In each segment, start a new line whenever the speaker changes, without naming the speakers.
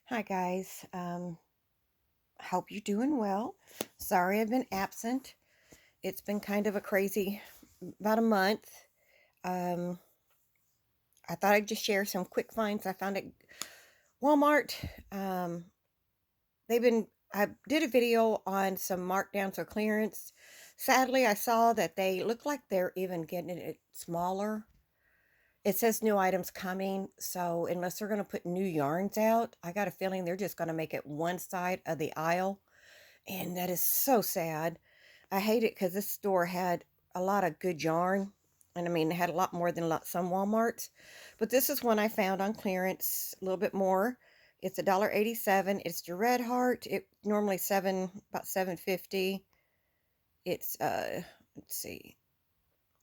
Hi guys. Hope you're doing well. Sorry I've been absent. It's been kind of a crazy about a month. Um, I thought I'd just share some quick finds I found at Walmart. I did a video on some markdowns or clearance. Sadly, I saw that they look like they're even getting it smaller. It says new items coming, so unless they're going to put new yarns out, I got a feeling they're just going to make it one side of the aisle. And that is so sad. I hate it because this store had a lot of good yarn. And I mean, it had a lot more than some Walmarts. But this is one I found on clearance, a little bit more. It's $1.87. It's the Red Heart. It normally about 7.50. It's let's see,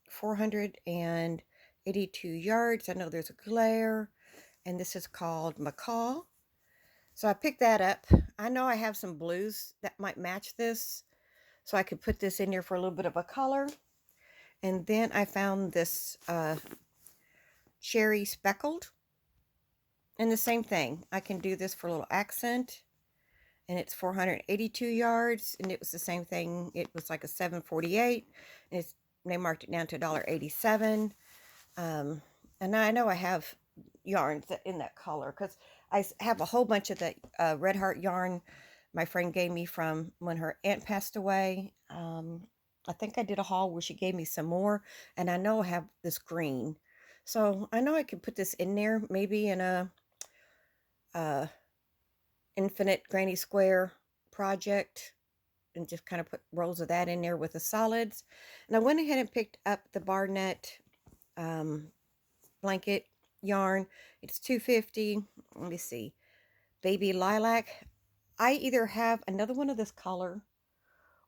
482 yards. I know there's a glare, and this is called Macaw. So I picked that up. I know I have some blues that might match this. So I could put this in here for a little bit of a color. And then I found this cherry speckled. And the same thing. I can do this for a little accent. And it's 482 yards. And it was the same thing. It was like a 748. And they marked it down to $1.87. And I know I have yarns in that color because I have a whole bunch of the Red Heart yarn my friend gave me from when her aunt passed away. I think I did a haul where she gave me some more, and I know I have this green. So I know I could put this in there, maybe in a infinite granny square project, and just kind of put rolls of that in there with the solids. And I went ahead and picked up the Barnett blanket yarn. It's 250. Let me see. Baby lilac. I either have another one of this color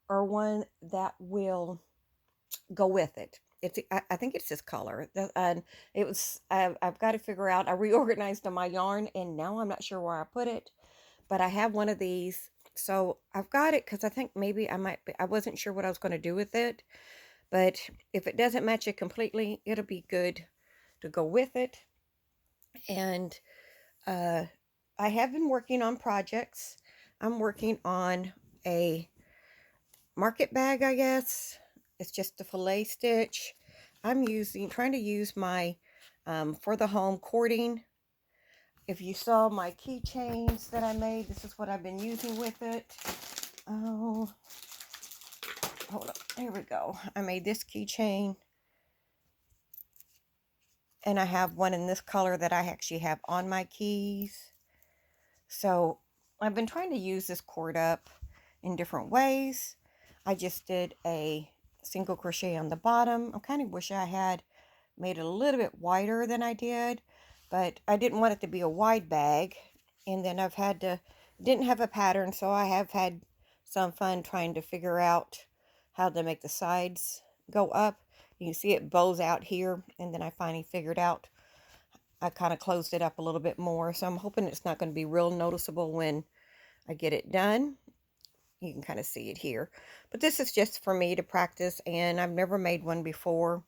or one that will go with it. I think it's this color. And I've got to figure out. I reorganized on my yarn, and now I'm not sure where I put it. But I have one of these, so I've got it because I think maybe I might. I wasn't sure what I was going to do with it, but if it doesn't match it completely, it'll be good to go with it. And uh, I have been working on projects. I'm working on a market bag, I guess. It's just a fillet stitch. Trying to use my for the home cording. If you saw my keychains that I made, this is what I've been using with it. Oh, hold up. There we go. I made this keychain, and I have one in this color that I actually have on my keys. So I've been trying to use this cord up in different ways. I just did a single crochet on the bottom. I kind of wish I had made it a little bit wider than I did, but I didn't want it to be a wide bag. And then didn't have a pattern, so I have had some fun trying to figure out how to make the sides go up. You can see it bows out here, and then I finally figured out I kind of closed it up a little bit more. So I'm hoping it's not going to be real noticeable when I get it done. You can kind of see it here. But this is just for me to practice, and I've never made one before.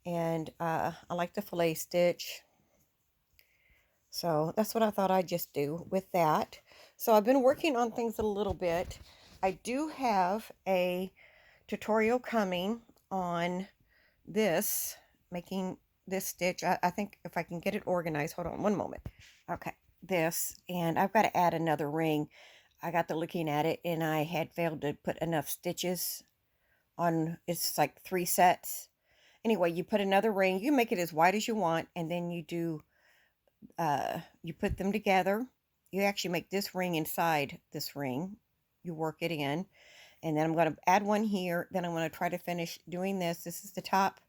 And I like the fillet stitch. So that's what I thought I'd just do with that. So I've been working on things a little bit. I do have a tutorial coming on this, making this stitch. I think if I can get it organized, hold on one moment. Okay, this, and I've got to add another ring. I got to looking at it, and I had failed to put enough stitches on. It's like 3 sets. Anyway, you put another ring. You make it as wide as you want, and then you put them together. You actually make this ring inside this ring. You work it in, and then I'm going to add one here. Then I'm going to try to finish doing this. This is the top,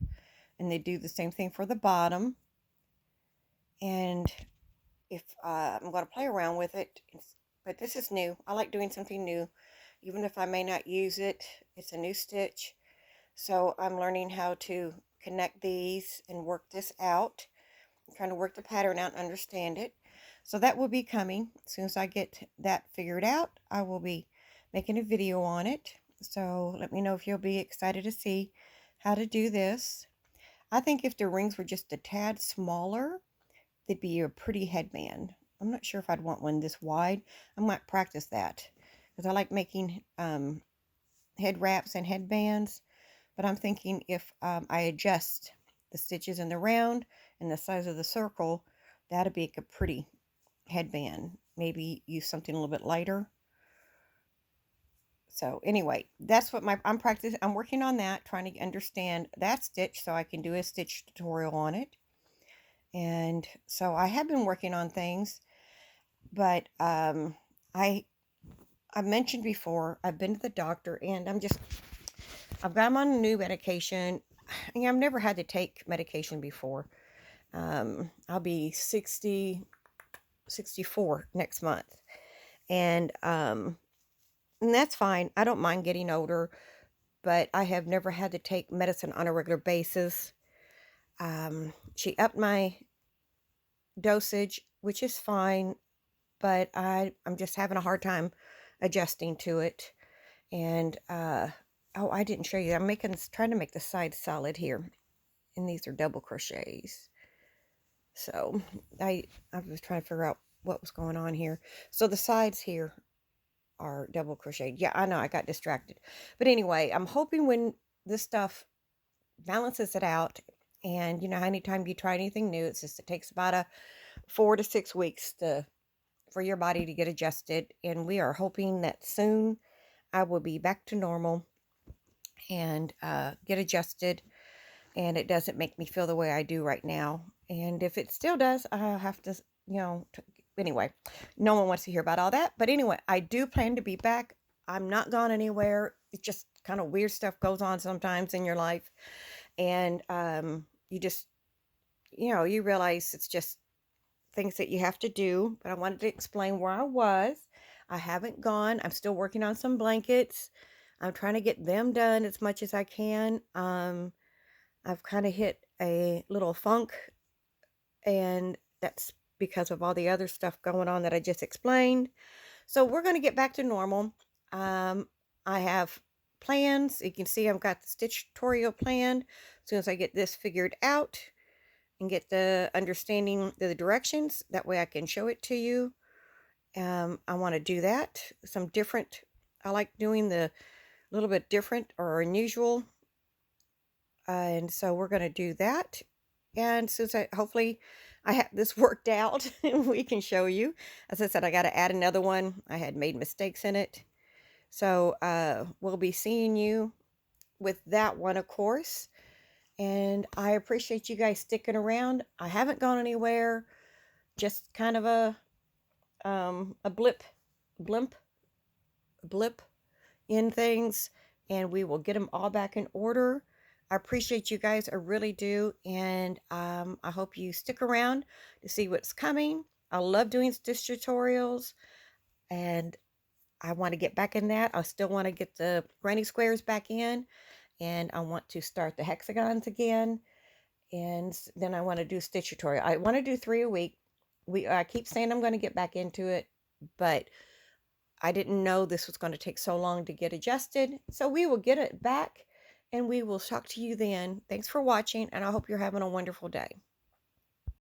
and they do the same thing for the bottom. And if I'm going to play around with it, but this is new. I like doing something new, even if I may not use it. It's a new stitch, so I'm learning how to connect these and work this out. I'm trying to work the pattern out and understand it. So that will be coming. As soon as I get that figured out, I will be making a video on it. So let me know if you'll be excited to see how to do this. I think if the rings were just a tad smaller, they'd be a pretty headband. I'm not sure if I'd want one this wide. I might practice that because I like making head wraps and headbands. But I'm thinking if I adjust the stitches in the round and the size of the circle, that'd be a pretty headband. Maybe use something a little bit lighter. So anyway, that's what I'm practicing. I'm working on that, trying to understand that stitch so I can do a stitch tutorial on it. And so I have been working on things, but I mentioned before I've been to the doctor and I've got them on a new medication. I've never had to take medication before. I'll be 64 next month. And that's fine. I don't mind getting older, but I have never had to take medicine on a regular basis. She upped my dosage, which is fine, but I'm just having a hard time adjusting to it. And oh, I didn't show you. I'm trying to make the sides solid here, and these are double crochets. So I was trying to figure out what was going on here. So the sides here are double crocheted. Yeah, I know I got distracted. But anyway, I'm hoping when this stuff balances it out, and you know, anytime you try anything new, it takes about a 4 to 6 weeks for your body to get adjusted. And we are hoping that soon I will be back to normal and get adjusted, and it doesn't make me feel the way I do right now. And if it still does, I'll have to, anyway, no one wants to hear about all that. But anyway, I do plan to be back. I'm not gone anywhere. It's just kind of weird stuff goes on sometimes in your life. And you just, you realize it's just things that you have to do. But I wanted to explain where I was. I haven't gone. I'm still working on some blankets. I'm trying to get them done as much as I can. I've kind of hit a little funk, and that's because of all the other stuff going on that I just explained. So we're going to get back to normal. I have plans. You can see I've got the stitch tutorial planned. As soon as I get this figured out and get the understanding of the directions, that way I can show it to you. I want to do that. I like doing the little bit different or unusual. And so we're going to do that. And since hopefully I have this worked out and we can show you. As I said, I got to add another one. I had made mistakes in it. So we'll be seeing you with that one, of course. And I appreciate you guys sticking around. I haven't gone anywhere. Just kind of a blimp in things, and we will get them all back in order. I appreciate you guys. I really do. And I hope you stick around to see what's coming. I love doing stitch tutorials, and I want to get back in that. I still want to get the granny squares back in, and I want to start the hexagons again. And then I want to do stitch tutorial. I want to do 3 a week. I keep saying I'm going to get back into it, but I didn't know this was going to take so long to get adjusted. So we will get it back, and we will talk to you then. Thanks for watching, and I hope you're having a wonderful day.